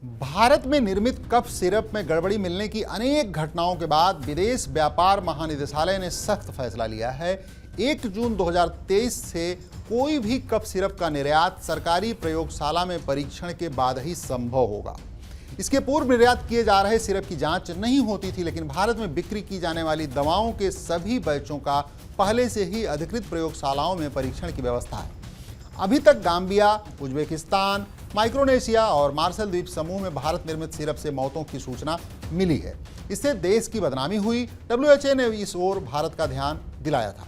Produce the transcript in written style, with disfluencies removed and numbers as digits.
भारत में निर्मित cough syrup में गड़बड़ी मिलने की अनेक घटनाओं के बाद विदेश व्यापार महानिदेशालय ने सख्त फैसला लिया है। 1 जून 2023 से कोई भी कफ सिरप का निर्यात सरकारी प्रयोगशाला में परीक्षण के बाद ही संभव होगा। इसके पूर्व निर्यात किए जा रहे सिरप की जांच नहीं होती थी, लेकिन भारत में बिक्री की जाने वाली दवाओं के सभी बैचों का पहले से ही अधिकृत प्रयोगशालाओं में परीक्षण की व्यवस्था है। अभी तक गाम्बिया, उज्बेकिस्तान, माइक्रोनेशिया और मार्शल द्वीप समूह में भारत निर्मित सिरप से मौतों की सूचना मिली है। इससे देश की बदनामी हुई। WHO ने इस ओर भारत का ध्यान दिलाया था।